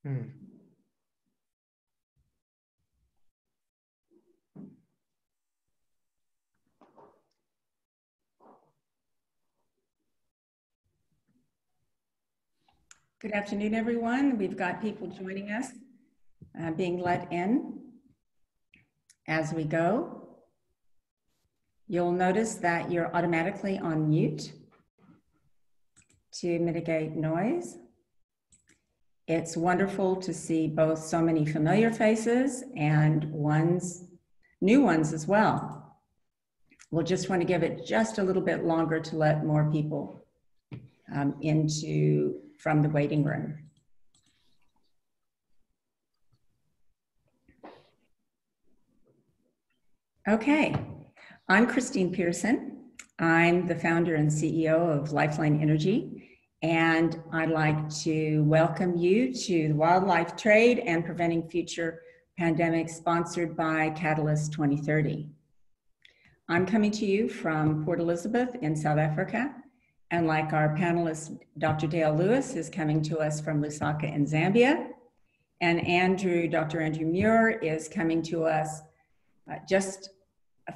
Hmm. Good afternoon, everyone. We've got people joining us, being let in as we go. You'll notice that you're automatically on mute to mitigate noise. It's wonderful to see both so many familiar faces and new ones as well. We'll just want to give it just a little bit longer to let more people from the waiting room. Okay, I'm Christine Pearson. I'm the founder and CEO of Lifeline Energy, and I'd like to welcome you to the Wildlife Trade and Preventing Future Pandemics, sponsored by Catalyst 2030. I'm coming to you from Port Elizabeth in South Africa, and like our panelist, Dr. Dale Lewis is coming to us from Lusaka in Zambia, and Dr. Andrew Muir is coming to us just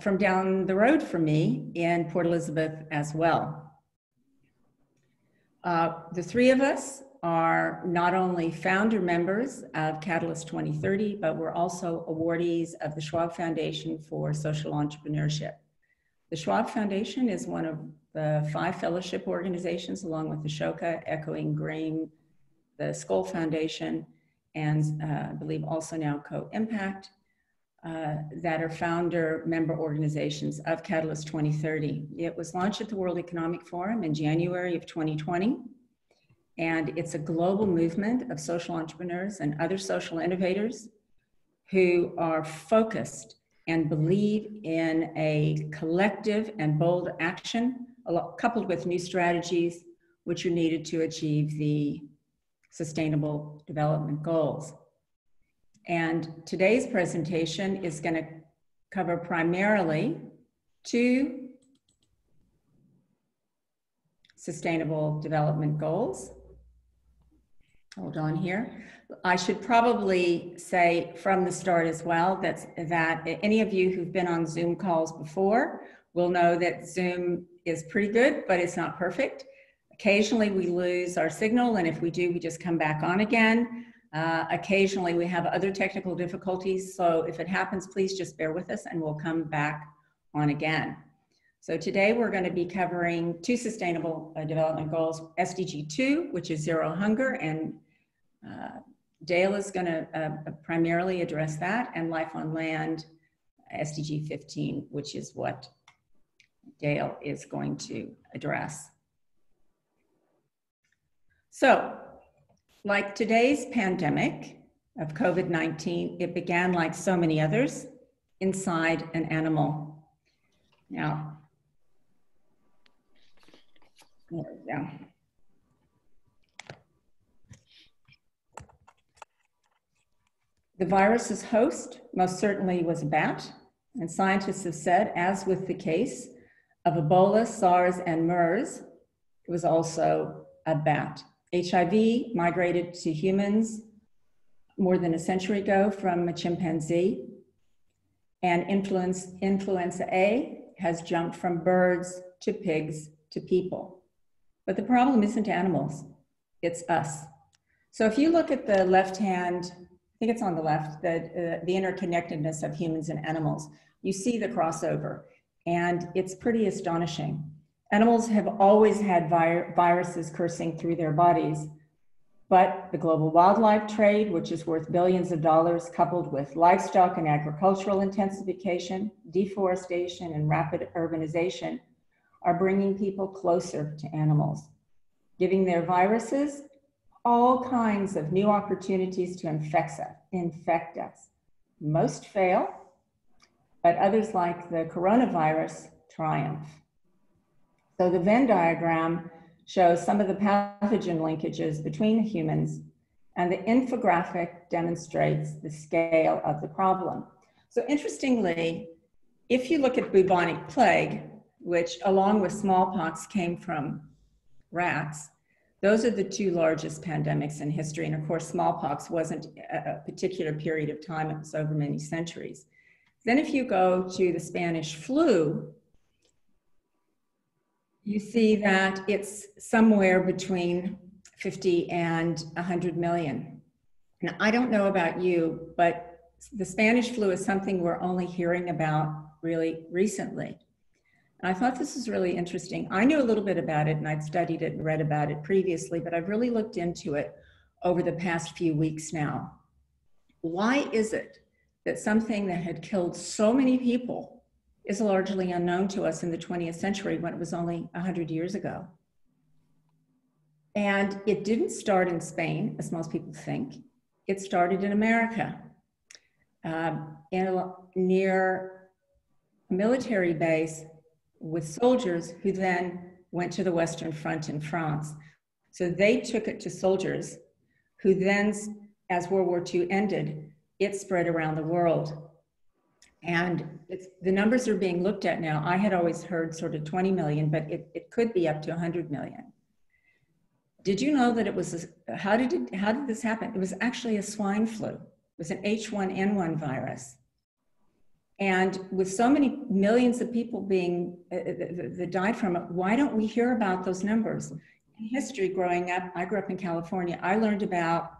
from down the road from me in Port Elizabeth as well. The three of us are not only founder members of Catalyst 2030, but we're also awardees of the Schwab Foundation for Social Entrepreneurship. The Schwab Foundation is one of the 5 fellowship organizations, along with Ashoka, Echoing Green, the Skoll Foundation, and I believe also now Co-Impact, that are founder member organizations of Catalyst 2030. It was launched at the World Economic Forum in January of 2020, and it's a global movement of social entrepreneurs and other social innovators who are focused and believe in a collective and bold action, coupled with new strategies which are needed to achieve the Sustainable Development Goals. And today's presentation is going to cover primarily 2 Sustainable Development Goals. Hold on here. I should probably say from the start as well that any of you who've been on Zoom calls before will know that Zoom is pretty good, but it's not perfect. Occasionally we lose our signal, and if we do, we just come back on again. Occasionally we have other technical difficulties, so if it happens, please just bear with us and we'll come back on again. So today we're going to be covering 2 Sustainable Development Goals, SDG 2, which is Zero Hunger, and Dale is going to primarily address that, and Life on Land, SDG 15, which is what Dale is going to address. So, like today's pandemic of COVID-19, it began like so many others inside an animal. Now, there we go. The virus's host most certainly was a bat, and scientists have said, as with the case of Ebola, SARS, and MERS, it was also a bat. HIV migrated to humans more than a century ago from a chimpanzee, and influenza A has jumped from birds to pigs to people. But the problem isn't animals, it's us. So if you look at the left hand, I think it's on the left, the interconnectedness of humans and animals, you see the crossover, and it's pretty astonishing. Animals have always had viruses coursing through their bodies, but the global wildlife trade, which is worth billions of dollars, coupled with livestock and agricultural intensification, deforestation, and rapid urbanization, are bringing people closer to animals, giving their viruses all kinds of new opportunities to infect us. Most fail, but others, like the coronavirus, triumph. So the Venn diagram shows some of the pathogen linkages between humans, and the infographic demonstrates the scale of the problem. So interestingly, if you look at bubonic plague, which along with smallpox came from rats, Those are the two largest pandemics in history. And of course, smallpox wasn't a particular period of time, it was over many centuries. Then if you go to the Spanish flu, you see that it's somewhere between 50 and 100 million. Now, I don't know about you, but the Spanish flu is something we're only hearing about really recently. And I thought this was really interesting. I knew a little bit about it and I'd studied it and read about it previously, but I've really looked into it over the past few weeks now. Why is it that something that had killed so many people is largely unknown to us in the 20th century when it was only 100 years ago? And it didn't start in Spain, as most people think. It started in America, near a military base with soldiers who then went to the Western Front in France. So they took it to soldiers who then, as World War II ended, it spread around the world. And the numbers are being looked at now. I had always heard sort of 20 million, but it could be up to 100 million. Did you know that it was, how did this happen? It was actually a swine flu. It was an H1N1 virus. And with so many millions of people being, that died from it, why don't we hear about those numbers? In history, growing up, I grew up in California, I learned about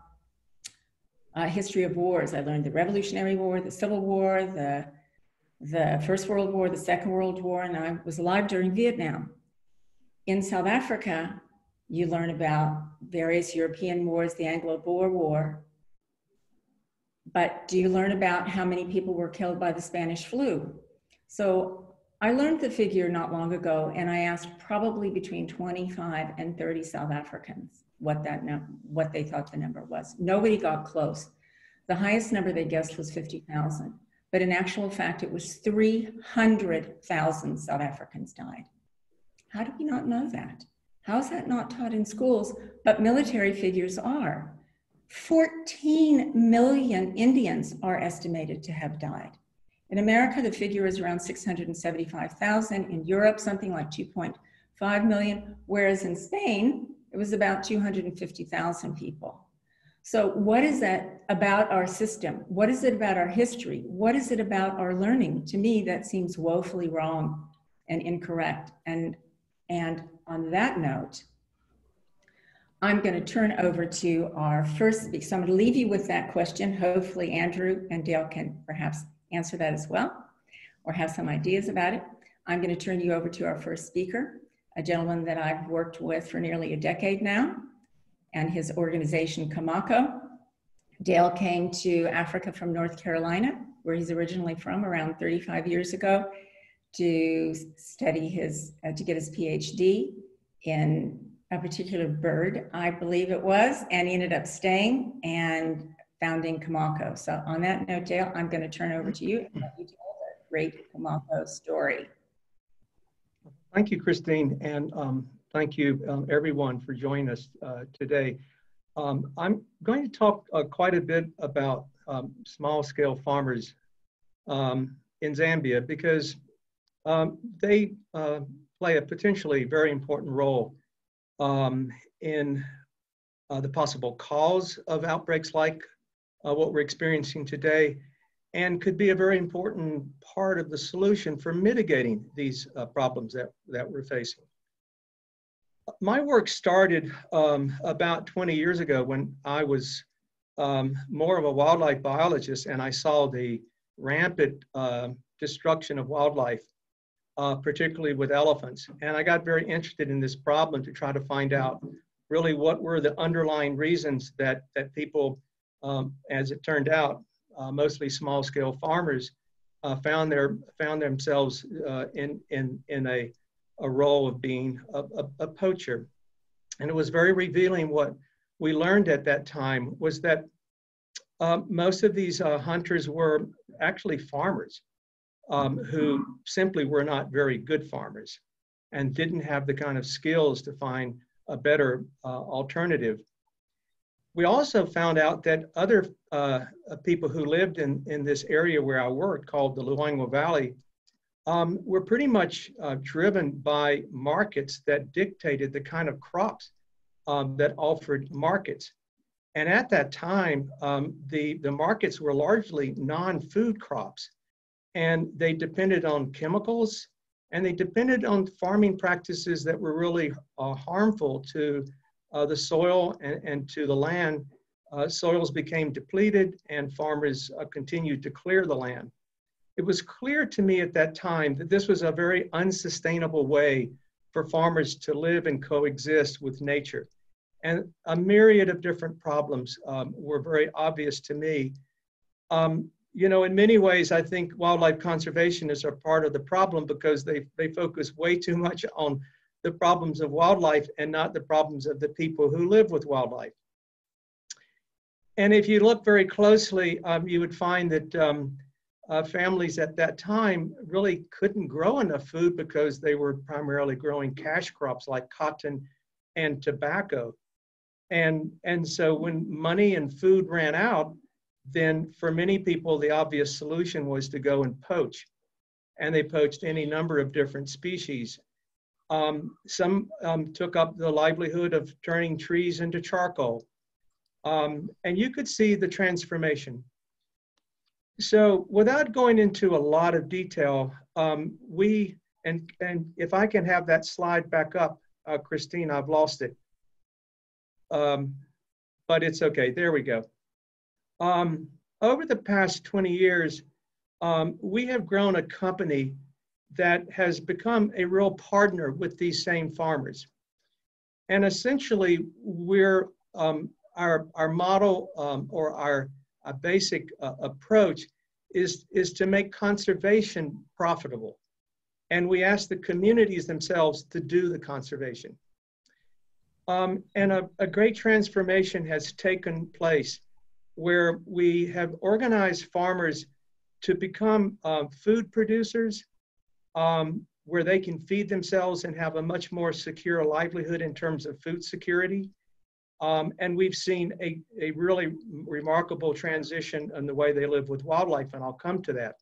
history of wars. I learned the Revolutionary War, the Civil War, the First World War, the Second World War, and I was alive during Vietnam. In South Africa, you learn about various European wars, the Anglo-Boer War. But do you learn about how many people were killed by the Spanish flu? So I learned the figure not long ago, and I asked probably between 25 and 30 South Africans what they thought the number was. Nobody got close. The highest number they guessed was 50,000, but in actual fact, it was 300,000 South Africans died. How do we not know that? How is that not taught in schools? But military figures are. 14 million Indians are estimated to have died. In America, the figure is around 675,000. In Europe, something like 2.5 million, whereas in Spain, it was about 250,000 people. So what is that about our system? What is it about our history? What is it about our learning? To me, that seems woefully wrong and incorrect. And on that note, I'm going to turn over to our first speaker. So I'm going to leave you with that question. Hopefully Andrew and Dale can perhaps answer that as well, or have some ideas about it. I'm going to turn you over to our first speaker, a gentleman that I've worked with for nearly a decade now, and his organization, Kamako. Dale came to Africa from North Carolina, where he's originally from, around 35 years ago, to study to get his PhD in a particular bird, I believe it was, and he ended up staying and founding Kamako. So on that note, Dale, I'm going to turn over to you and let you tell the great Kamako story. Thank you, Christine, and thank you everyone for joining us today. I'm going to talk quite a bit about small-scale farmers in Zambia because they play a potentially very important role in the possible cause of outbreaks like what we're experiencing today, and could be a very important part of the solution for mitigating these problems that we're facing. My work started about 20 years ago when I was more of a wildlife biologist, and I saw the rampant destruction of wildlife, particularly with elephants. And I got very interested in this problem to try to find out really what were the underlying reasons that people, as it turned out, mostly small-scale farmers, found themselves in a role of being a poacher. And it was very revealing. What we learned at that time was that most of these hunters were actually farmers who simply were not very good farmers and didn't have the kind of skills to find a better alternative. We also found out that other people who lived in this area where I worked, called the Luangwa Valley, were pretty much driven by markets that dictated the kind of crops that offered markets. And at that time, the markets were largely non-food crops, and they depended on chemicals, and they depended on farming practices that were really harmful to the soil and to the land. Soils became depleted, and farmers continued to clear the land. It was clear to me at that time that this was a very unsustainable way for farmers to live and coexist with nature. And a myriad of different problems were very obvious to me. You know, in many ways, I think wildlife conservationists are part of the problem because they focus way too much on the problems of wildlife and not the problems of the people who live with wildlife. And if you look very closely, you would find that families at that time really couldn't grow enough food because they were primarily growing cash crops like cotton and tobacco. And so when money and food ran out, then for many people, the obvious solution was to go and poach. And they poached any number of different species. Some took up the livelihood of turning trees into charcoal. And you could see the transformation. So without going into a lot of detail, and if I can have that slide back up, Christine, I've lost it. But it's okay, there we go. Over the past 20 years, we have grown a company that has become a real partner with these same farmers. And essentially, we're, our model or our basic approach is to make conservation profitable. And we ask the communities themselves to do the conservation. And a great transformation has taken place where we have organized farmers to become food producers, where they can feed themselves and have a much more secure livelihood in terms of food security. And we've seen a really remarkable transition in the way they live with wildlife, and I'll come to that.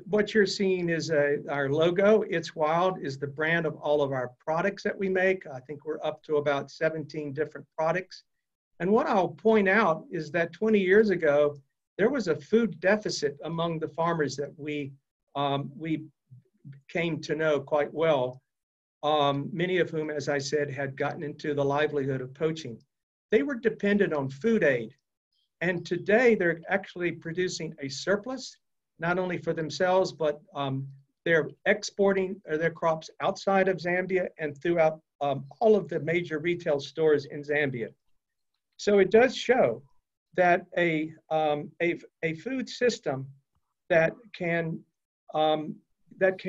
What you're seeing is our logo. It's Wild is the brand of all of our products that we make. I think we're up to about 17 different products. And what I'll point out is that 20 years ago, there was a food deficit among the farmers that we came to know quite well, many of whom, as I said, had gotten into the livelihood of poaching. They were dependent on food aid. And today they're actually producing a surplus, not only for themselves, but they're exporting their crops outside of Zambia and throughout all of the major retail stores in Zambia. So it does show that a food system that can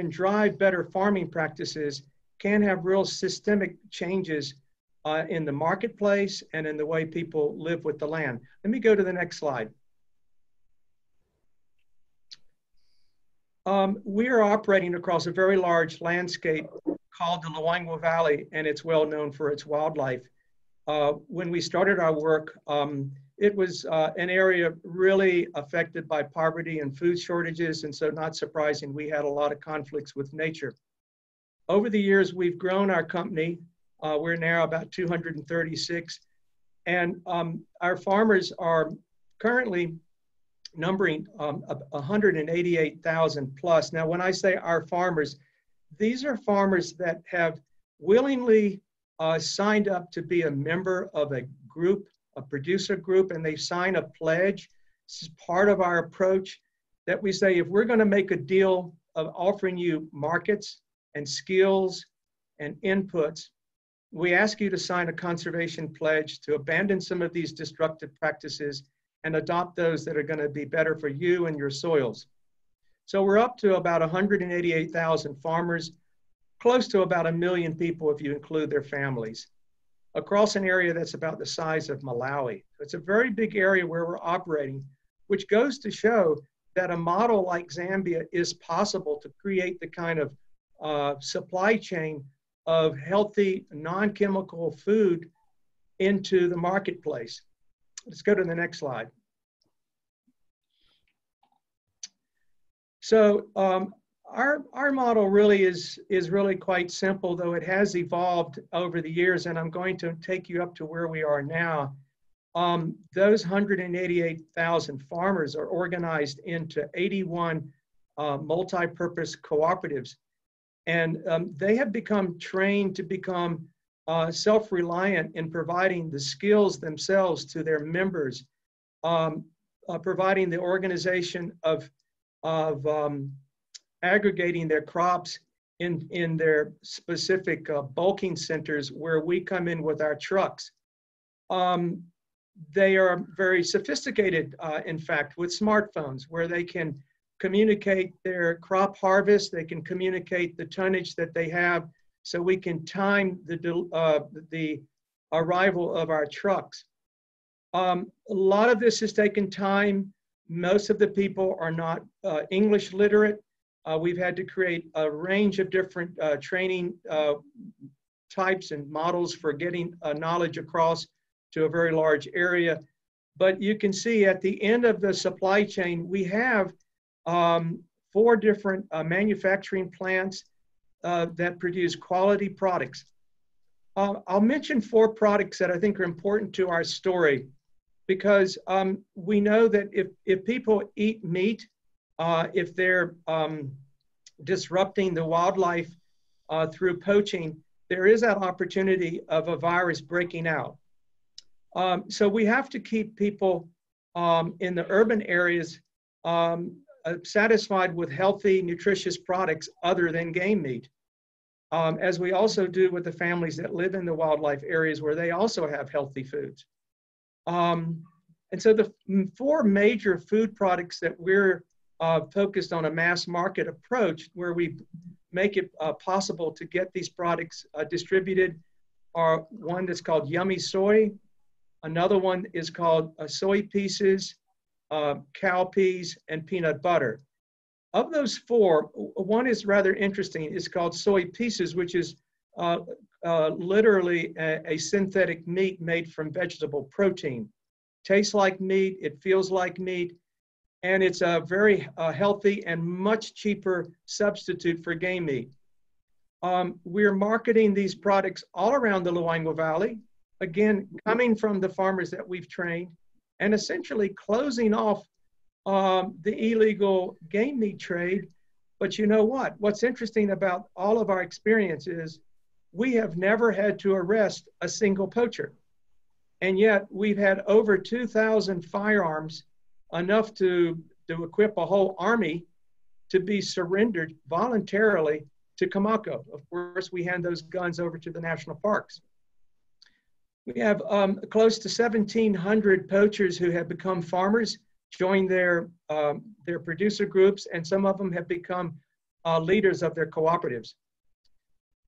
drive better farming practices can have real systemic changes in the marketplace and in the way people live with the land. Let me go to the next slide. We are operating across a very large landscape called the Luangwa Valley, and it's well known for its wildlife. When we started our work, it was an area really affected by poverty and food shortages, and so not surprising, we had a lot of conflicts with nature. Over the years, we've grown our company. We're now about 236, and our farmers are currently numbering 188,000 plus. Now, when I say our farmers, these are farmers that have willingly signed up to be a member of a group, a producer group, and they sign a pledge. This is part of our approach that we say, if we're going to make a deal of offering you markets and skills and inputs, we ask you to sign a conservation pledge to abandon some of these destructive practices and adopt those that are going to be better for you and your soils. So we're up to about 188,000 farmers, close to about 1 million people if you include their families, across an area that's about the size of Malawi. It's a very big area where we're operating, which goes to show that a model like Zambia is possible to create the kind of supply chain of healthy, non-chemical food into the marketplace. Let's go to the next slide. So our model really is really quite simple, though it has evolved over the years, and I'm going to take you up to where we are now. Those 188,000 farmers are organized into 81 multi-purpose cooperatives, and they have become trained to become self-reliant in providing the skills themselves to their members, providing the organization of aggregating their crops in their specific bulking centers where we come in with our trucks. They are very sophisticated, in fact, with smartphones where they can communicate their crop harvest, they can communicate the tonnage that they have, so we can time the arrival of our trucks. A lot of this has taken time. Most of the people are not English literate. We've had to create a range of different training types and models for getting knowledge across to a very large area. But you can see at the end of the supply chain, we have 4 different manufacturing plants that produce quality products. I'll mention 4 products that I think are important to our story, because we know that if people eat meat, if they're disrupting the wildlife through poaching, there is that opportunity of a virus breaking out. So we have to keep people in the urban areas satisfied with healthy, nutritious products other than game meat, as we also do with the families that live in the wildlife areas where they also have healthy foods. And so the 4 major food products that we're focused on a mass market approach, where we make it possible to get these products distributed, are one that's called Yummy Soy, another one is called Soy Pieces, cow peas, and peanut butter. Of those 4, one is rather interesting. It's called Soy Pieces, which is literally a synthetic meat made from vegetable protein. Tastes like meat, it feels like meat, and it's a very healthy and much cheaper substitute for game meat. We're marketing these products all around the Luangwa Valley, again, coming from the farmers that we've trained, and essentially closing off the illegal game meat trade. But you know what? What's interesting about all of our experience is we have never had to arrest a single poacher. And yet we've had over 2,000 firearms, enough to equip a whole army to be surrendered voluntarily to Kamako. Of course, we hand those guns over to the national parks. We have close to 1,700 poachers who have become farmers, joined their producer groups, and some of them have become leaders of their cooperatives.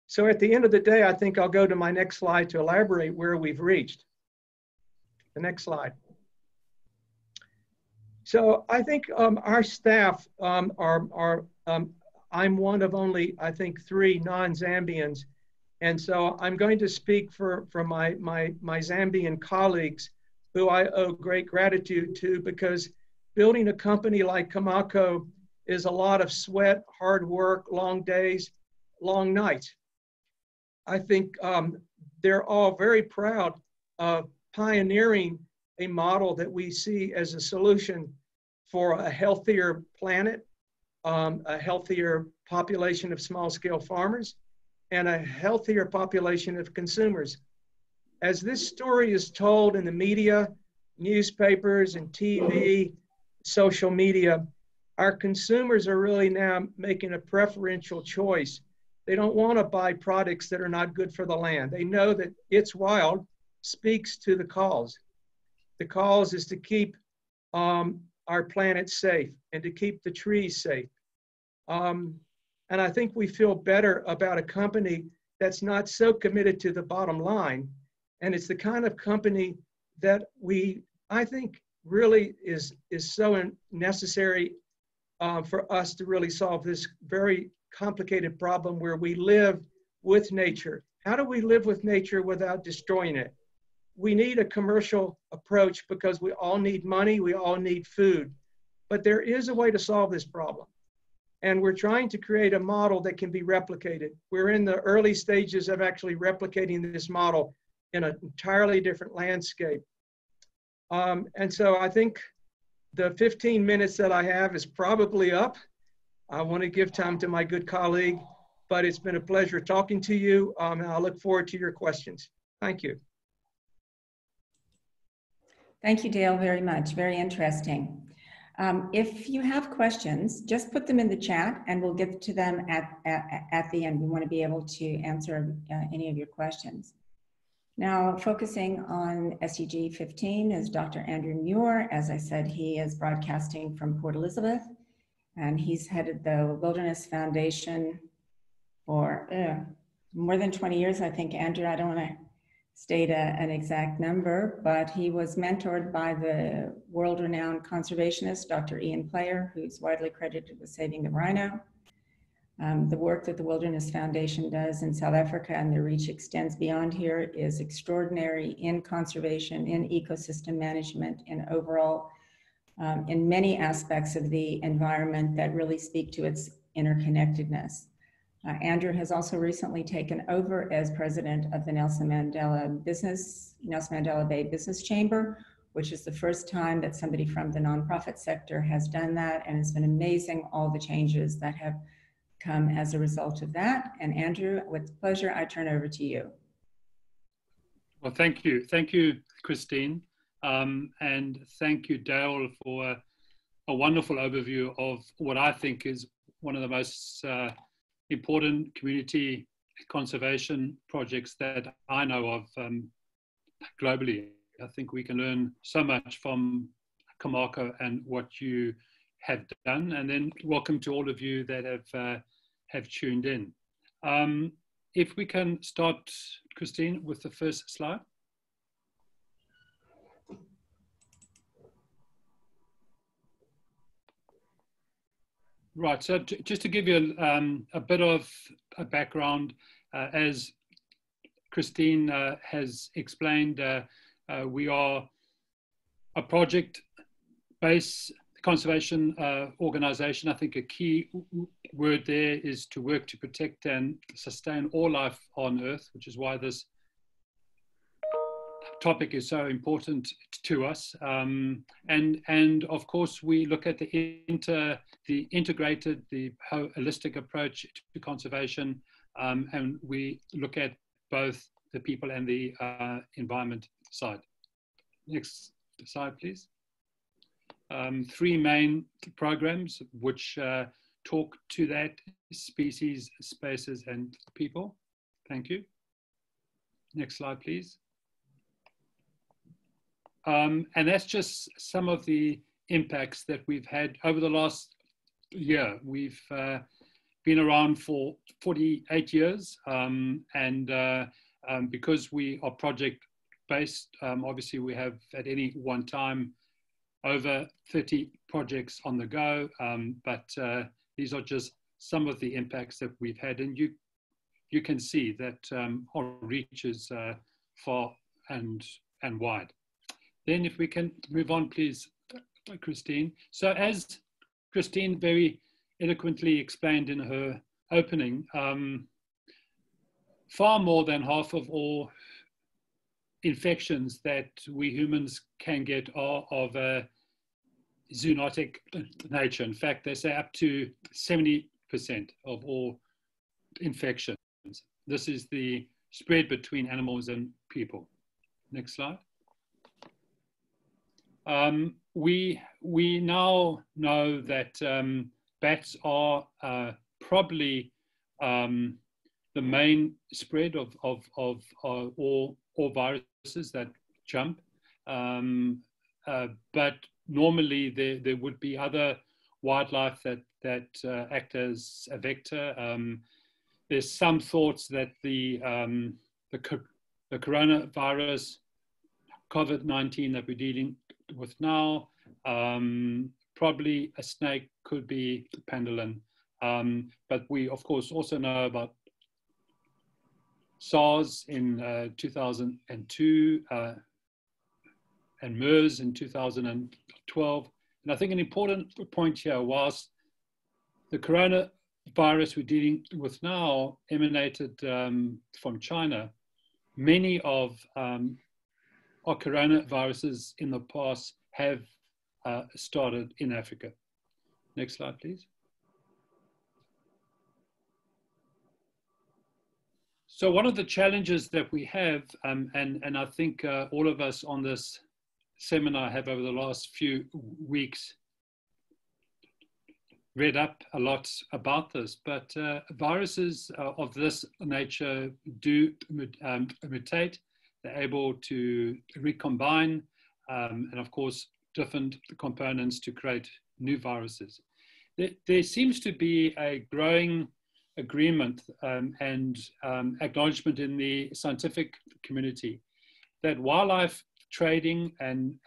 So at the end of the day, I think I'll go to my next slide to elaborate where we've reached. The next slide. So I think our staff I'm one of only, I think, 3 non-Zambians. And so I'm going to speak for my Zambian colleagues, who I owe great gratitude to, because building a company like Kamako is a lot of sweat, hard work, long days, long nights. I think they're all very proud of pioneering a model that we see as a solution for a healthier planet, a healthier population of small-scale farmers, and a healthier population of consumers. As this story is told in the media, newspapers and TV, social media, our consumers are really now making a preferential choice. They don't want to buy products that are not good for the land. They know that It's Wild speaks to the cause. The cause is to keep our planet safe and to keep the trees safe. And I think we feel better about a company that's not so committed to the bottom line. And it's the kind of company that I think really is so necessary for us to really solve this very complicated problem where we live with nature. How do we live with nature without destroying it? We need a commercial approach because we all need money, we all need food. But there is a way to solve this problem. And we're trying to create a model that can be replicated. We're in the early stages of actually replicating this model in an entirely different landscape. And so I think the 15 minutes that I have is probably up. I want to give time to my good colleague, but it's been a pleasure talking to you. And I look forward to your questions. Thank you. Thank you, Dale, very much. Very interesting. If you have questions, just put them in the chat and we'll get to them at the end. We want to be able to answer any of your questions. Now, focusing on SDG 15 is Dr. Andrew Muir. As I said, he is broadcasting from Port Elizabeth, and he's headed the Wilderness Foundation for more than 20 years, I think. Andrew, I don't want to state an exact number, but he was mentored by the world-renowned conservationist, Dr. Ian Player, who's widely credited with saving the rhino. The work that the Wilderness Foundation does in South Africa, and their reach extends beyond here, is extraordinary in conservation, in ecosystem management, and overall in many aspects of the environment that really speak to its interconnectedness. Andrew has also recently taken over as president of the Nelson Mandela Bay Business Chamber, which is the first time that somebody from the nonprofit sector has done that, and it's been amazing all the changes that have come as a result of that. And Andrew, with pleasure, I turn over to you. Well, thank you. Thank you, Christine. And thank you, Dale, for a wonderful overview of what I think is one of the most important community conservation projects that I know of globally. I think we can learn so much from Kamako and what you have done. And then welcome to all of you that have tuned in. If we can start, Christine, with the first slide. Right, so just to give you a bit of a background, as Christine has explained, we are a project-based conservation organization. I think a key word there is to work to protect and sustain all life on Earth, which is why this topic is so important to us. And of course, we look at the integrated, the holistic approach to conservation, and we look at both the people and the environment side. Next slide, please. Three main programs which talk to that: species, spaces, and people. Thank you. Next slide, please. And that's just some of the impacts that we've had over the last year. We've been around for 48 years, and because we are project-based, obviously we have at any one time over 30 projects on the go, but these are just some of the impacts that we've had, and you can see that our reach is far and wide. Then if we can move on, please, Christine. So as Christine very eloquently explained in her opening, far more than half of all infections that we humans can get are of a zoonotic nature. In fact, they say up to 70% of all infections. This is the spread between animals and people. Next slide. We now know that bats are probably the main spread of all viruses that jump, but normally there would be other wildlife that act as a vector. There's some thoughts that the coronavirus, COVID-19 that we're dealing with now, probably a snake, could be pangolin. But we, of course, also know about SARS in 2002 and MERS in 2012. And I think an important point here, whilst The coronavirus we're dealing with now emanated from China. Many of our coronaviruses in the past have started in Africa. Next slide, please. So one of the challenges that we have, and I think all of us on this seminar have over the last few weeks read up a lot about this, but viruses of this nature do mutate. They're able to recombine, and of course, different components to create new viruses. There seems to be a growing agreement and acknowledgement in the scientific community that wildlife trading and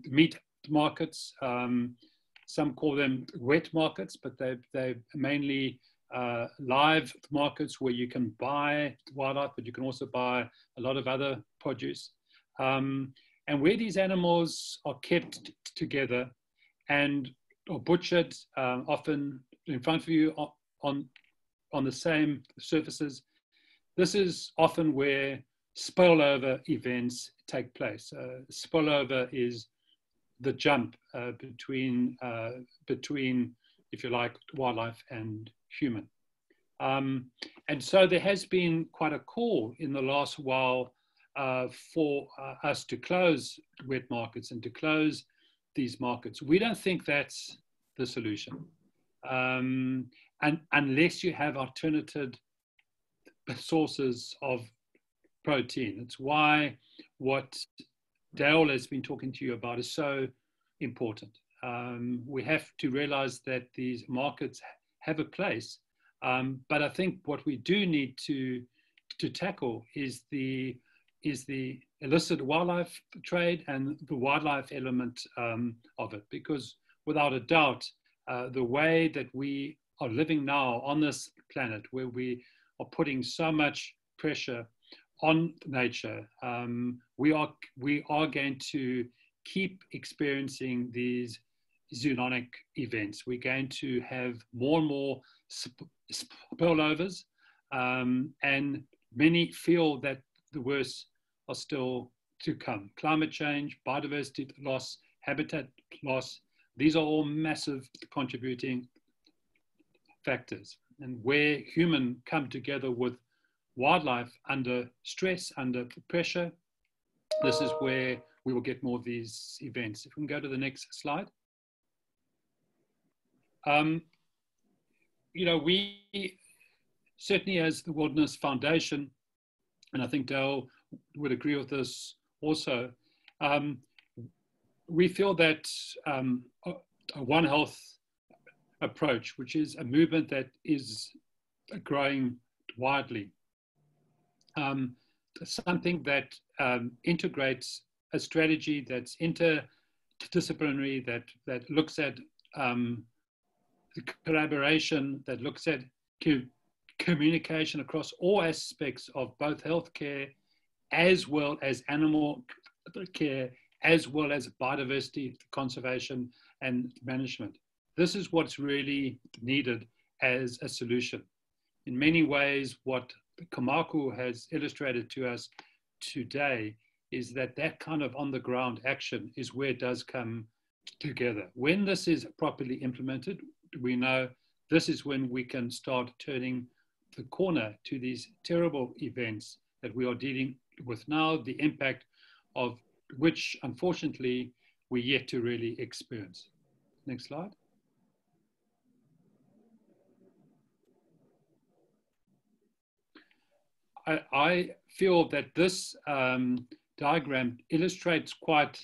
meat markets, some call them wet markets, but they're mainly live markets where you can buy wildlife, but you can also buy a lot of other produce. And where these animals are kept together and are butchered, often in front of you on the same surfaces, this is often where spillover events take place. Spillover is the jump between, if you like, wildlife and human. And so there has been quite a call in the last while for us to close wet markets and to close these markets. We don't think that's the solution. And unless you have alternative sources of protein. It's why what Dale has been talking to you about is so important. We have to realize that these markets have a place, but I think what we do need to tackle is the illicit wildlife trade and the wildlife element of it, because without a doubt, the way that we are living now on this planet, where we are putting so much pressure on nature, we are going to keep experiencing these zoonotic events. We're going to have more and more spillovers, and many feel that the worst are still to come. Climate change, biodiversity loss, habitat loss, these are all massive contributing factors. And where humans come together with wildlife under stress, under pressure, this is where we will get more of these events. If we can go to the next slide. You know, we certainly as the Wilderness Foundation, and I think Dale would agree with this also, we feel that a One Health approach, which is a movement that is growing widely, something that integrates a strategy that's interdisciplinary, that looks at the collaboration, that looks at communication across all aspects of both healthcare as well as animal care, as well as biodiversity conservation and management. This is what's really needed as a solution. In many ways, what Kamaku has illustrated to us today is that that kind of on-the-ground action is where it does come together. When this is properly implemented, we know this is when we can start turning the corner to these terrible events that we are dealing with now, the impact of which, unfortunately, we're yet to really experience. Next slide. I feel that this diagram illustrates quite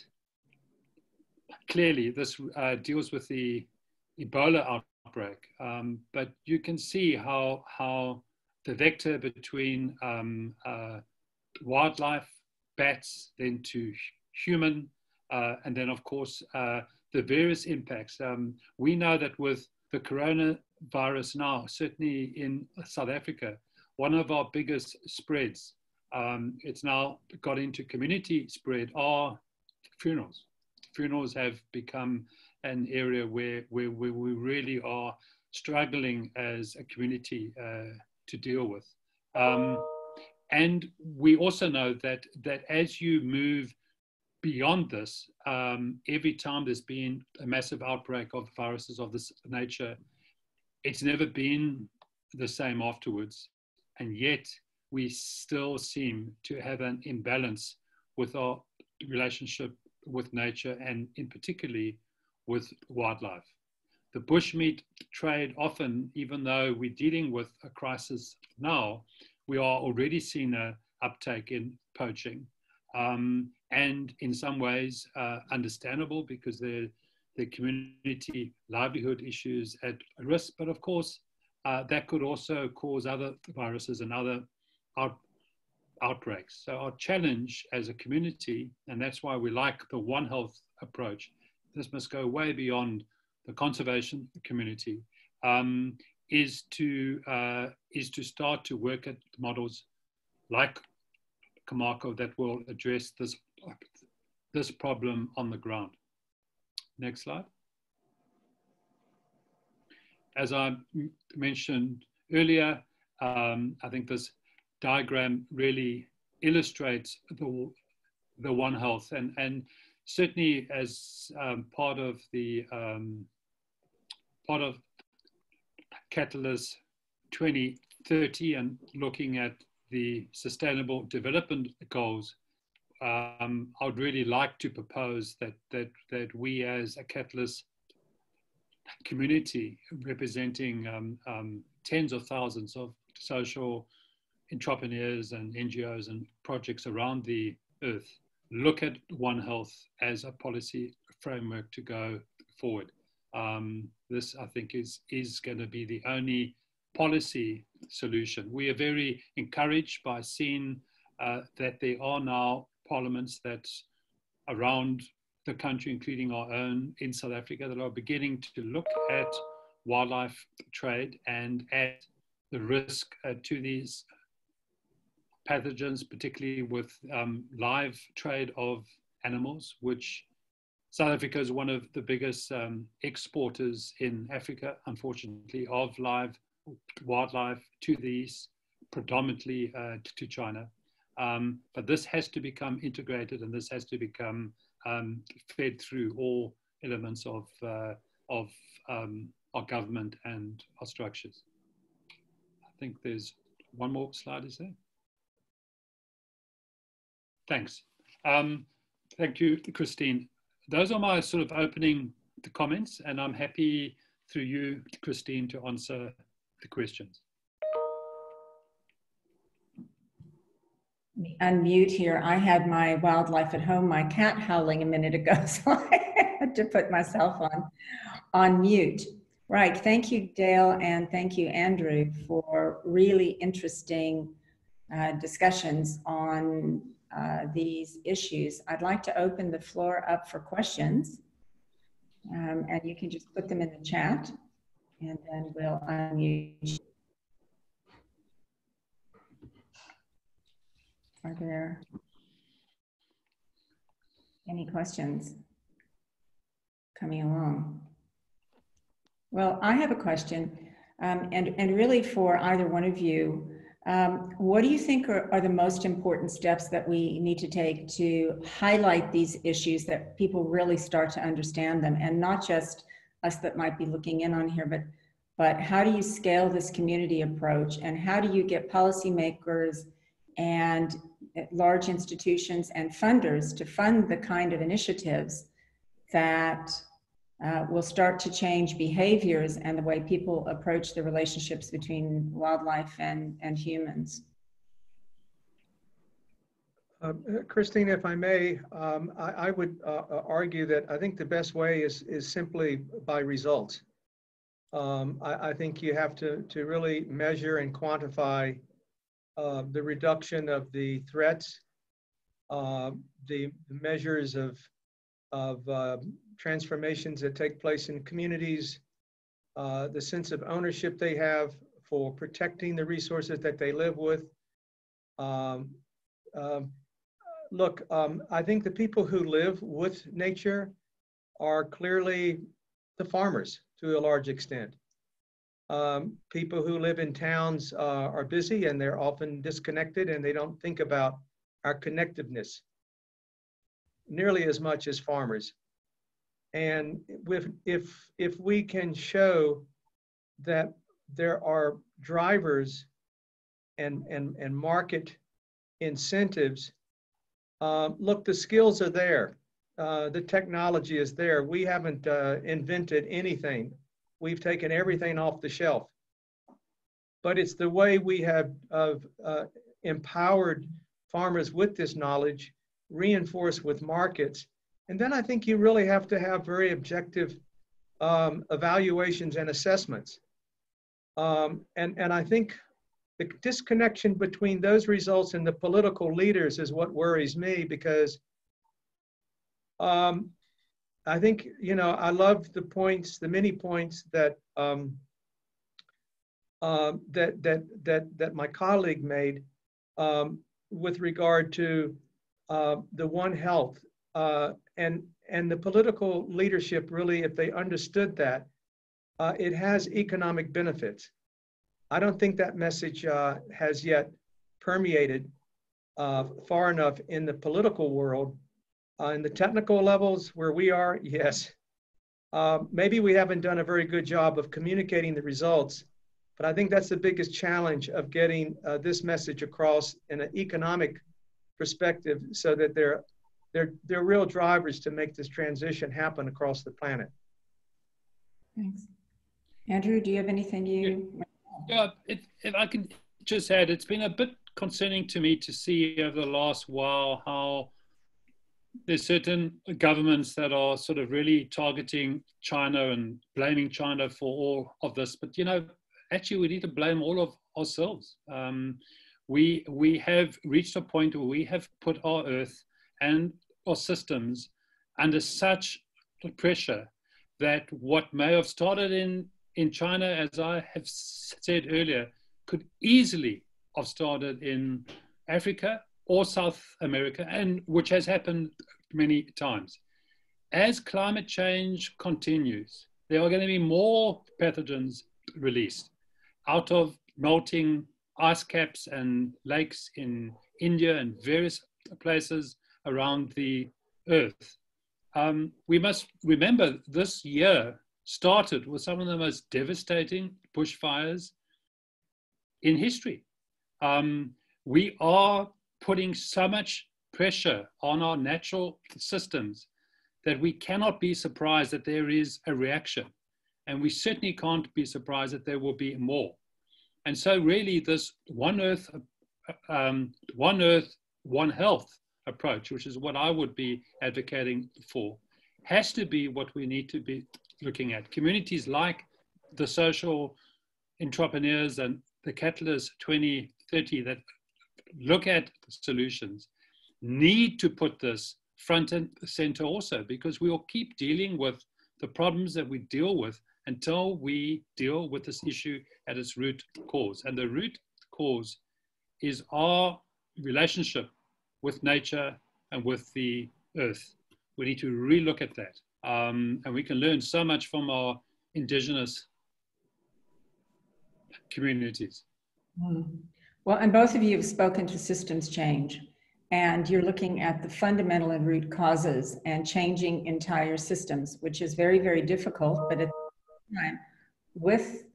clearly, this deals with the Ebola outbreak, but you can see how the vector between wildlife, bats, then to human, and then of course the various impacts. We know that with the coronavirus now, certainly in South Africa, one of our biggest spreads, it's now got into community spread, are funerals. Funerals have become an area where we really are struggling as a community to deal with. And we also know that as you move beyond this, every time there's been a massive outbreak of viruses of this nature, it's never been the same afterwards. And yet we still seem to have an imbalance with our relationship with nature, and in particularly with wildlife. The bushmeat trade often, even though we're dealing with a crisis now, we are already seeing an uptake in poaching. And in some ways understandable, because the community livelihood issues at risk. But of course, that could also cause other viruses and other outbreaks. So our challenge as a community, and that's why we like the One Health approach, this must go way beyond the conservation community, is to start to work at models like Kamako that will address this problem on the ground. Next slide. As I mentioned earlier, I think this diagram really illustrates the One Health, and certainly as part of Catalyst 2030 and looking at the Sustainable Development Goals, I would really like to propose that we as a Catalyst community representing tens of thousands of social entrepreneurs and NGOs and projects around the earth look at One Health as a policy framework to go forward. This, I think, is going to be the only policy solution. We are very encouraged by seeing that there are now parliaments that around the country, including our own in South Africa, that are beginning to look at wildlife trade and at the risk to these pathogens, particularly with live trade of animals, which South Africa is one of the biggest exporters in Africa, unfortunately, of live wildlife to these, predominantly to China. But this has to become integrated, and this has to become fed through all elements of our government and our structures. I think there's one more slide, is there? Thanks. Thank you, Christine. Those are my sort of opening comments, and I'm happy through you, Christine, to answer the questions. Unmute here. I had my wildlife at home, my cat howling a minute ago, so I had to put myself on mute. Right. Thank you, Dale, and thank you, Andrew, for really interesting discussions on these issues. I'd like to open the floor up for questions, and you can just put them in the chat, and then we'll unmute. Are there any questions coming along? Well, I have a question, and really for either one of you. What do you think are the most important steps that we need to take to highlight these issues, that people really start to understand them, and not just us that might be looking in on here, but how do you scale this community approach, and how do you get policymakers and large institutions and funders to fund the kind of initiatives that will start to change behaviors and the way people approach the relationships between wildlife and humans? Christine, if I may, I would argue that I think the best way is simply by results. I think you have to really measure and quantify the reduction of the threats, the measures of transformations that take place in communities, the sense of ownership they have for protecting the resources that they live with. Look, I think the people who live with nature are clearly the farmers to a large extent. People who live in towns are busy and they're often disconnected and they don't think about our connectiveness nearly as much as farmers. And if we can show that there are drivers and market incentives, look, the skills are there. The technology is there. We haven't invented anything. We've taken everything off the shelf. But it's the way we have empowered farmers with this knowledge, reinforced with markets. And then I think you really have to have very objective evaluations and assessments. And I think the disconnection between those results and the political leaders is what worries me, because I think, you know, I love the points, the many points that that my colleague made with regard to the One Health and the political leadership. Really, if they understood that, it has economic benefits. I don't think that message has yet permeated far enough in the political world. In the technical levels where we are, yes. Maybe we haven't done a very good job of communicating the results, but I think that's the biggest challenge of getting this message across in an economic perspective, so that they're real drivers to make this transition happen across the planet. Thanks. Andrew, do you have anything you? Yeah, if I can just add, it's been a bit concerning to me to see over the last while how there's certain governments that are sort of really targeting China and blaming China for all of this. But, you know, actually we need to blame all of ourselves. We have reached a point where we have put our earth and our systems under such pressure that what may have started in China, as I have said earlier, could easily have started in Africa or South America, and which has happened many times. As climate change continues, there are going to be more pathogens released out of melting ice caps and lakes in India and various places around the earth. We must remember this year started with some of the most devastating bushfires in history. We are putting so much pressure on our natural systems that we cannot be surprised that there is a reaction. And we certainly can't be surprised that there will be more. And so really this One Earth, One Health approach, which is what I would be advocating for, has to be what we need to be looking at. Communities like the social entrepreneurs and the Catalyst 2030 that look at solutions need to put this front and center also, because we will keep dealing with the problems that we deal with until we deal with this issue at its root cause. And the root cause is our relationship with nature and with the earth. We need to relook at that. And we can learn so much from our indigenous communities. Well, and both of you have spoken to systems change, and you're looking at the fundamental and root causes and changing entire systems, which is very, very difficult. But at the time, with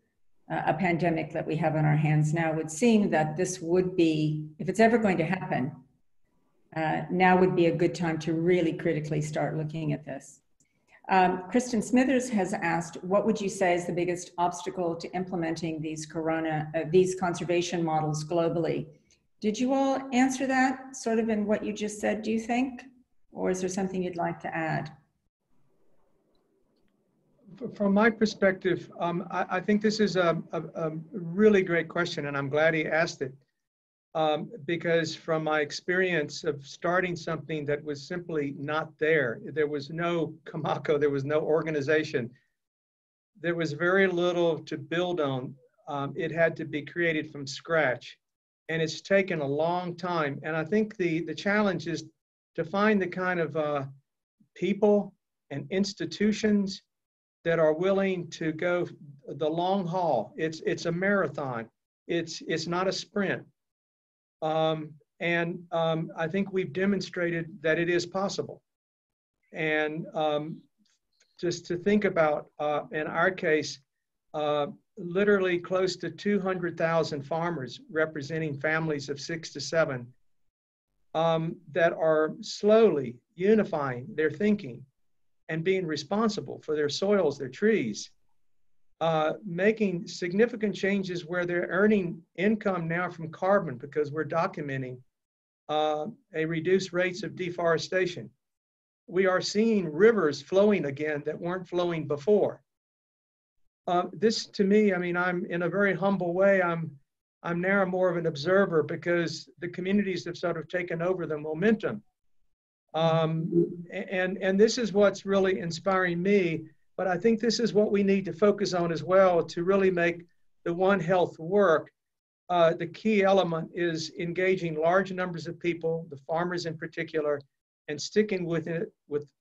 a pandemic that we have on our hands now, it would seem that this would be, if it's ever going to happen, now would be a good time to really critically start looking at this. Kristen Smithers has asked, what would you say is the biggest obstacle to implementing these conservation models globally? Did you all answer that sort of in what you just said, do you think? Or is there something you'd like to add? From my perspective, I think this is a really great question, and I'm glad he asked it. Because from my experience of starting something that was simply not there was no Kamako, there was no organization, there was very little to build on. It had to be created from scratch, and it's taken a long time. And I think the challenge is to find the kind of people and institutions that are willing to go the long haul. It's a marathon. It's not a sprint. I think we've demonstrated that it is possible. And just to think about, in our case, literally close to 200,000 farmers representing families of 6 to 7 that are slowly unifying their thinking and being responsible for their soils, their trees, making significant changes where they're earning income now from carbon because we're documenting a reduced rates of deforestation. We are seeing rivers flowing again that weren't flowing before. This to me, I mean, I'm in a very humble way, I'm now more of an observer because the communities have sort of taken over the momentum. And this is what's really inspiring me, but I think this is what we need to focus on as well to really make the One Health work. The key element is engaging large numbers of people, the farmers in particular, and sticking with it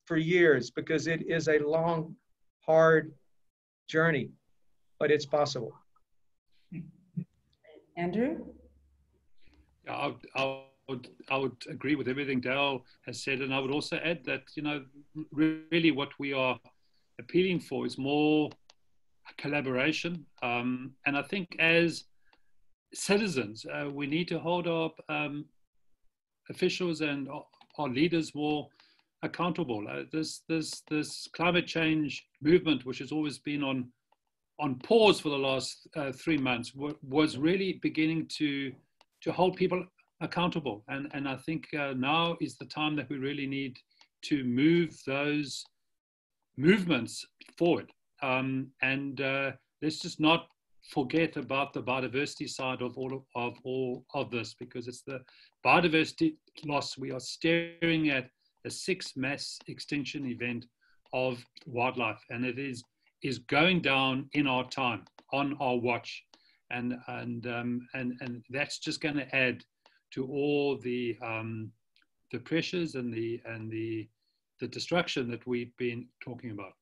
for years because it is a long, hard journey, but it's possible. Andrew? Yeah, I would agree with everything Dale has said, and I would also add that, you know, really what we are appealing for is more collaboration. And I think as citizens, we need to hold our officials and our leaders more accountable. This climate change movement, which has always been on pause for the last 3 months, was really beginning to hold people accountable. And I think now is the time that we really need to move those movements forward. Let's just not forget about the biodiversity side of all of this, because it's the biodiversity loss. We are staring at a 6th mass extinction event of wildlife, and it is going down in our time, on our watch, and that's just going to add to all the pressures and the destruction that we've been talking about.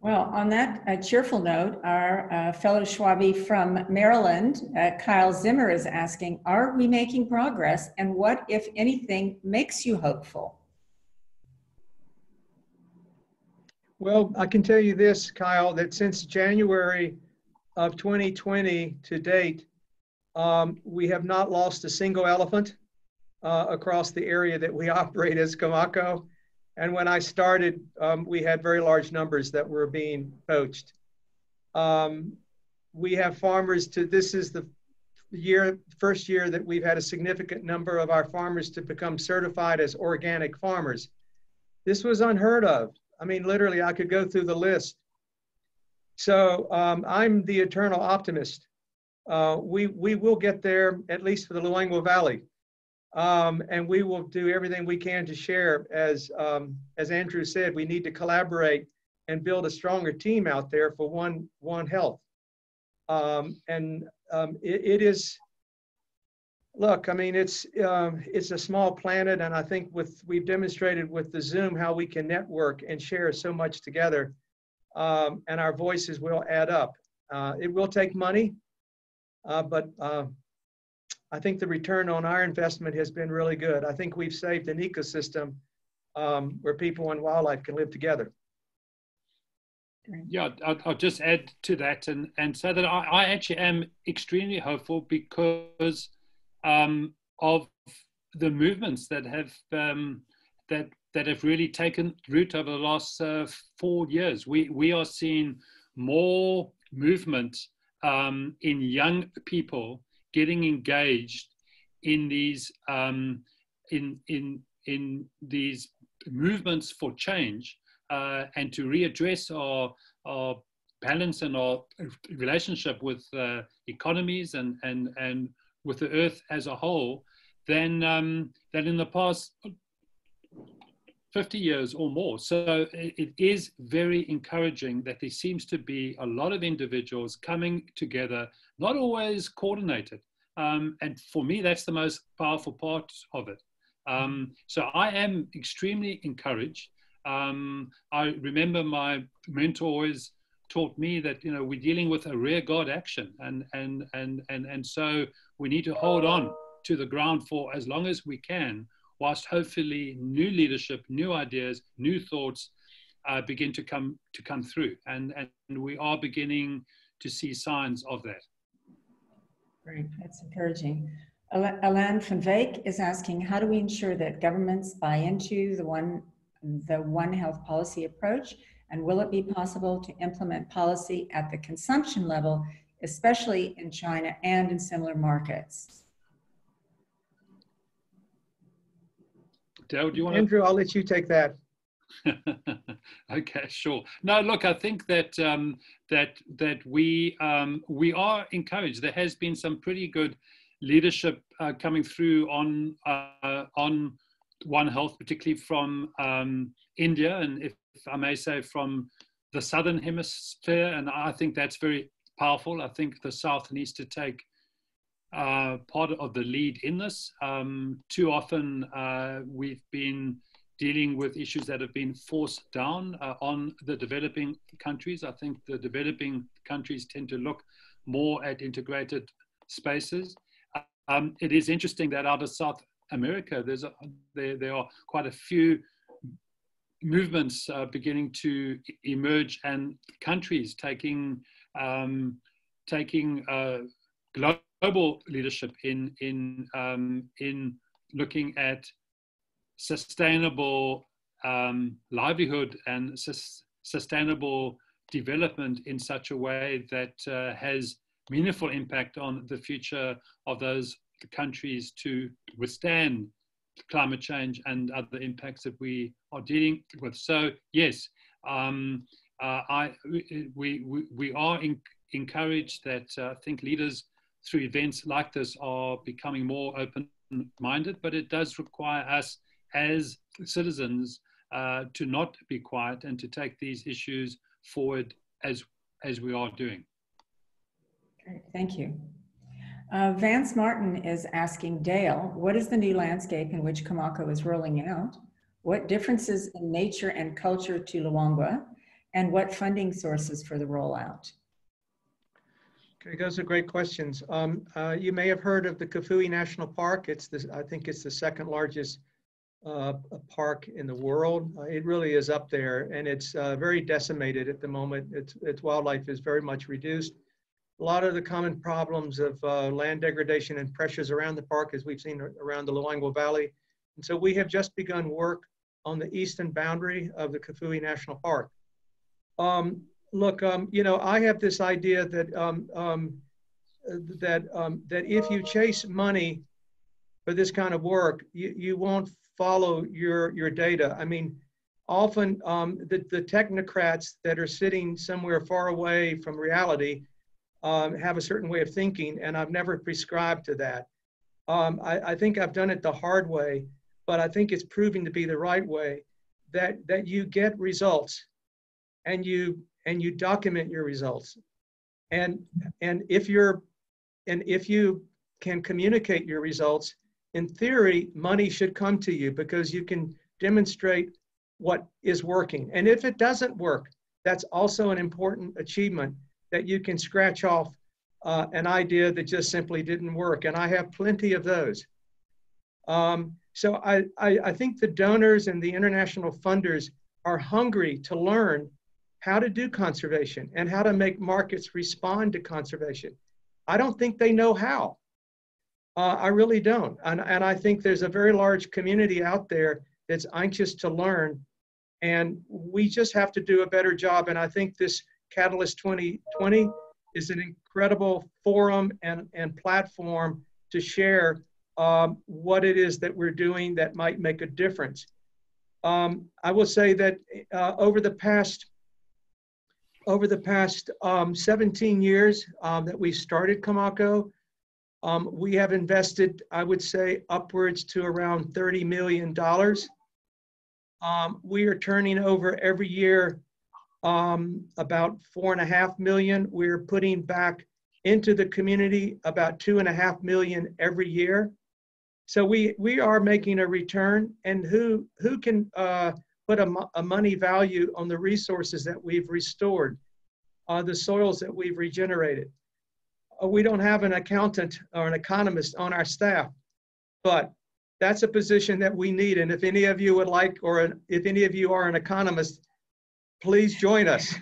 Well, on that cheerful note, our fellow Schwabi from Maryland, Kyle Zimmer, is asking, are we making progress, and what, if anything, makes you hopeful? Well, I can tell you this, Kyle, that since January of 2020 to date, we have not lost a single elephant across the area that we operate as Comaco. And when I started, we had very large numbers that were being poached. We have farmers this is the first year that we've had a significant number of our farmers to become certified as organic farmers. This was unheard of. I mean, literally, I could go through the list. So I'm the eternal optimist. We will get there, at least for the Luangwa Valley. And we will do everything we can to share. As Andrew said, we need to collaborate and build a stronger team out there for One Health. It is, look, I mean, it's a small planet, and I think we've demonstrated with the Zoom how we can network and share so much together, and our voices will add up. It will take money, but I think the return on our investment has been really good. I think we've saved an ecosystem where people and wildlife can live together. Yeah, I'll just add to that and say that I actually am extremely hopeful because of the movements that have really taken root over the last 4 years. We are seeing more movement in young people getting engaged in these in these movements for change and to readdress our balance and our relationship with economies and with the earth as a whole than in the past 50 years or more. So it is very encouraging that there seems to be a lot of individuals coming together, not always coordinated. And for me, that's the most powerful part of it. So I am extremely encouraged. I remember my mentor always taught me that, you know, we're dealing with a rear guard action, and so we need to hold on to the ground for as long as we can, whilst hopefully new leadership, new ideas, new thoughts begin to come through, and we are beginning to see signs of that. Great, that's encouraging. Alain van Veek is asking, how do we ensure that governments buy into the One Health policy approach, and will it be possible to implement policy at the consumption level, especially in China and in similar markets? Dale, do you want Andrew, I'll let you take that. Okay, sure. No, look, I think that that we are encouraged. There has been some pretty good leadership coming through on One Health, particularly from India, and if I may say, from the Southern Hemisphere, and I think that's very powerful. I think the South needs to take part of the lead in this. Too often we've been dealing with issues that have been forced down on the developing countries. I think the developing countries tend to look more at integrated spaces. It is interesting that out of South America, there are quite a few movements beginning to emerge, and countries taking global leadership in looking at sustainable livelihood and sustainable development in such a way that has meaningful impact on the future of those countries to withstand climate change and other impacts that we are dealing with. So yes, we are encouraged that I think leaders through events like this are becoming more open-minded, but it does require us as citizens to not be quiet and to take these issues forward as we are doing. Great, thank you. Vance Martin is asking Dale, what is the new landscape in which Kamako is rolling out? What differences in nature and culture to Luangwa? And what funding sources for the rollout? Okay, those are great questions. You may have heard of the Kafue National Park. I think it's the second largest park in the world. It really is up there, and it's very decimated at the moment. Its wildlife is very much reduced. A lot of the common problems of land degradation and pressures around the park, as we've seen around the Luangwa Valley. And so we have just begun work on the eastern boundary of the Kafue National Park. Look, you know, I have this idea that that if you chase money for this kind of work, you won't follow your data. I mean, often the technocrats that are sitting somewhere far away from reality have a certain way of thinking, and I've never prescribed to that. I think I've done it the hard way, but I think it's proving to be the right way, that you get results and you document your results. And if you can communicate your results, in theory, money should come to you because you can demonstrate what is working. And if it doesn't work, that's also an important achievement, that you can scratch off an idea that just simply didn't work. And I have plenty of those. So I think the donors and the international funders are hungry to learn how to do conservation and how to make markets respond to conservation. I don't think they know how. I really don't. And I think there's a very large community out there that's anxious to learn, and we just have to do a better job. And I think this Catalyst 2020 is an incredible forum and platform to share what it is that we're doing that might make a difference. I will say that over the past 17 years that we started Kamako, we have invested, I would say, upwards to around $30 million. We are turning over every year about $4.5 million. We're putting back into the community about $2.5 million every year. So we are making a return. And who can put a money value on the resources that we've restored, the soils that we've regenerated. We don't have an accountant or an economist on our staff, but that's a position that we need. And if any of you would like, or if any of you are an economist, please join us.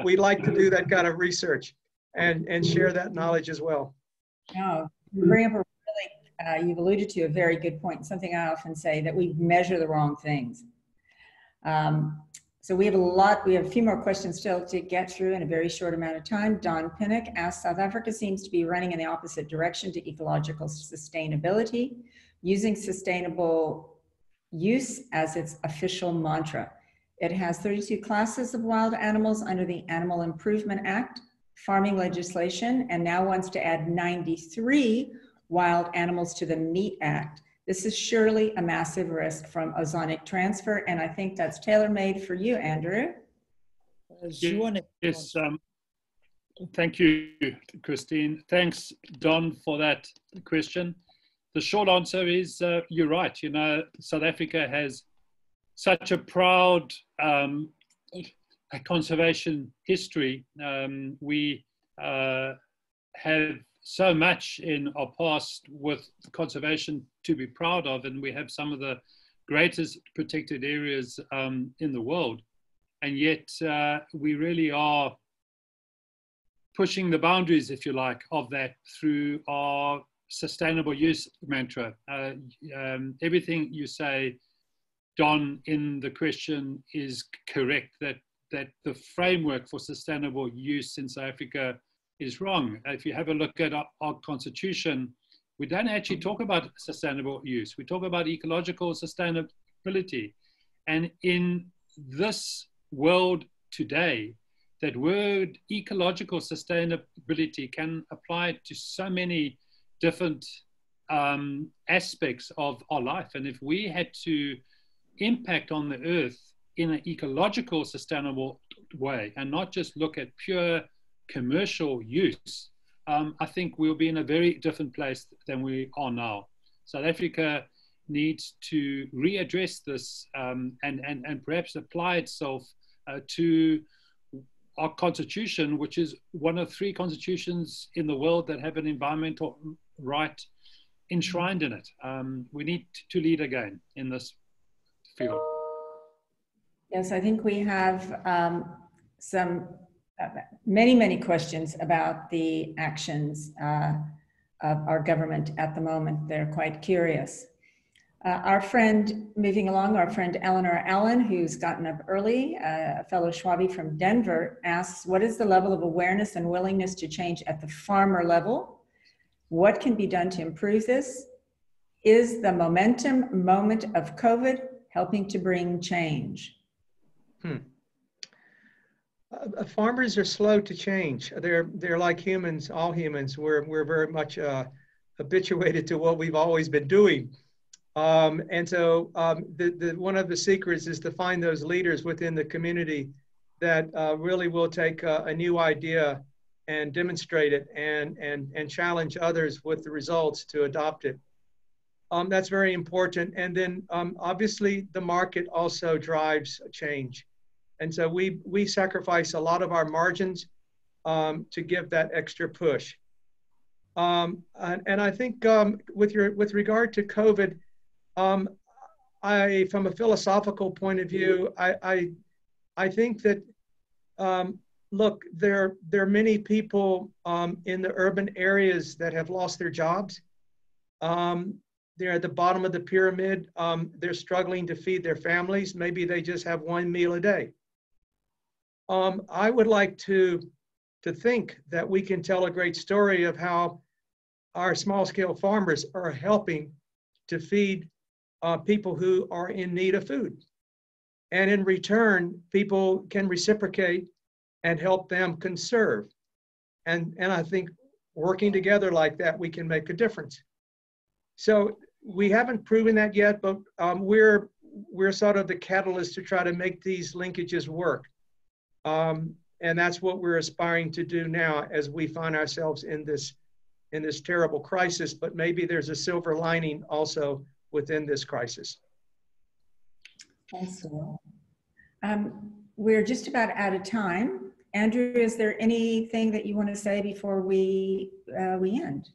We'd like to do that kind of research and share that knowledge as well. No, you bring up a really, you've alluded to a very good point, something I often say, that we measure the wrong things. So we have a few more questions still to get through in a very short amount of time. Don Pinnock asks, South Africa seems to be running in the opposite direction to ecological sustainability, using sustainable use as its official mantra. It has 32 classes of wild animals under the Animal Improvement Act, farming legislation, and now wants to add 93 wild animals to the Meat Act. This is surely a massive risk from ozonic transfer, and I think that's tailor-made for you, Andrew. Yes, thank you, Christine. Thanks, Don, for that question. The short answer is you're right. You know, South Africa has such a proud conservation history. We have so much in our past with conservation to be proud of, and we have some of the greatest protected areas in the world. And yet we really are pushing the boundaries, if you like, of that through our sustainable use mantra. Everything you say, Don, in the question is correct, that the framework for sustainable use in South Africa is wrong. If you have a look at our constitution, we don't actually talk about sustainable use. We talk about ecological sustainability. And in this world today, that word ecological sustainability can apply to so many different aspects of our life. And if we had to impact on the earth in an ecological sustainable way and not just look at pure commercial use, I think we'll be in a very different place than we are now. South Africa needs to readdress this and perhaps apply itself to our constitution, which is one of 3 constitutions in the world that have an environmental right enshrined in it. We need to lead again in this field. Yes, I think we have many questions about the actions of our government at the moment. They're quite curious. Our friend, moving along, our friend Eleanor Allen, who's gotten up early, a fellow Schwabi from Denver, asks, what is the level of awareness and willingness to change at the farmer level? What can be done to improve this? Is the momentum moment of COVID helping to bring change? Farmers are slow to change. They're like humans, all humans. We're very much habituated to what we've always been doing. And so one of the secrets is to find those leaders within the community that really will take a new idea and demonstrate it and challenge others with the results to adopt it. That's very important. And then obviously the market also drives change. And so we sacrifice a lot of our margins to give that extra push. And I think with regard to COVID, from a philosophical point of view, I think that, look, there are many people in the urban areas that have lost their jobs. They're at the bottom of the pyramid. They're struggling to feed their families. Maybe they just have one meal a day. I would like to think that we can tell a great story of how our small-scale farmers are helping to feed people who are in need of food. And in return, people can reciprocate and help them conserve. And I think working together like that, we can make a difference. So we haven't proven that yet, but we're sort of the catalyst to try to make these linkages work. And that's what we're aspiring to do now as we find ourselves in this terrible crisis, but maybe there's a silver lining also within this crisis. Thanks, Dale. We're just about out of time. Andrew, is there anything that you want to say before we end?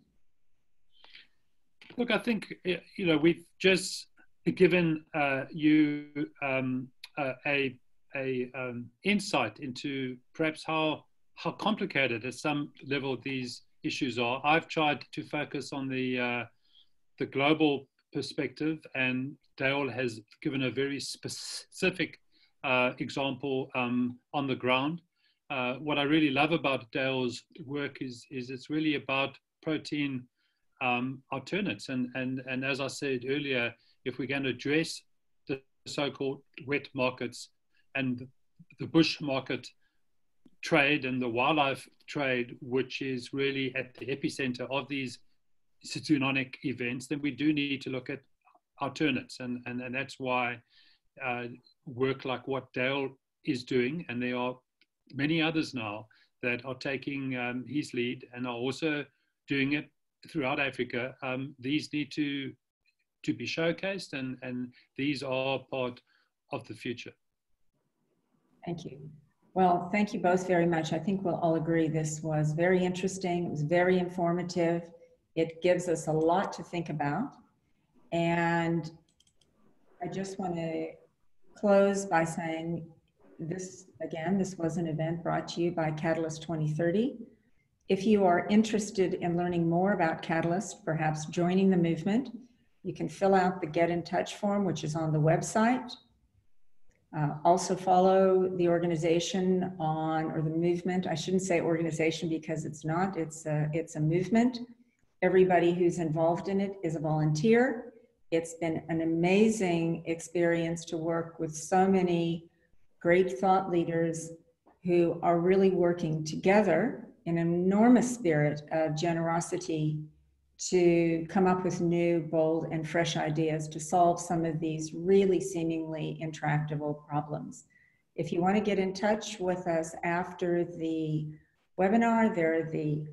Look, I think, you know, we've just given you a insight into perhaps how complicated at some level these issues are. I've tried to focus on the global perspective, and Dale has given a very specific example on the ground. What I really love about Dale's work is it's really about protein alternates. And as I said earlier, if we're going to address the so-called wet markets and the bush market trade and the wildlife trade, which is really at the epicenter of these zoonotic events, then we do need to look at alternates. And that's why work like what Dale is doing, and there are many others now that are taking his lead and are also doing it throughout Africa. These need to be showcased, and these are part of the future. Thank you. Well, thank you both very much. I think we'll all agree this was very interesting. It was very informative. It gives us a lot to think about. And I just want to close by saying this, again, this was an event brought to you by Catalyst 2030. If you are interested in learning more about Catalyst, perhaps joining the movement, you can fill out the Get in Touch form, which is on the website. Also follow the organization or the movement. I shouldn't say organization because it's not, it's a movement. Everybody who's involved in it is a volunteer. It's been an amazing experience to work with so many great thought leaders who are really working together in an enormous spirit of generosity to come up with new, bold, and fresh ideas to solve some of these really seemingly intractable problems. If you want to get in touch with us after the webinar, there are the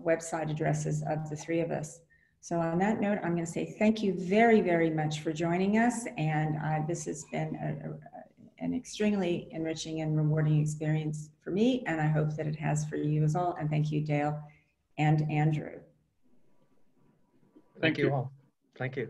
website addresses of the three of us. So on that note, I'm going to say thank you very, very much for joining us. And this has been an extremely enriching and rewarding experience for me. And I hope that it has for you as well. And thank you, Dale and Andrew. Thank you all. Thank you.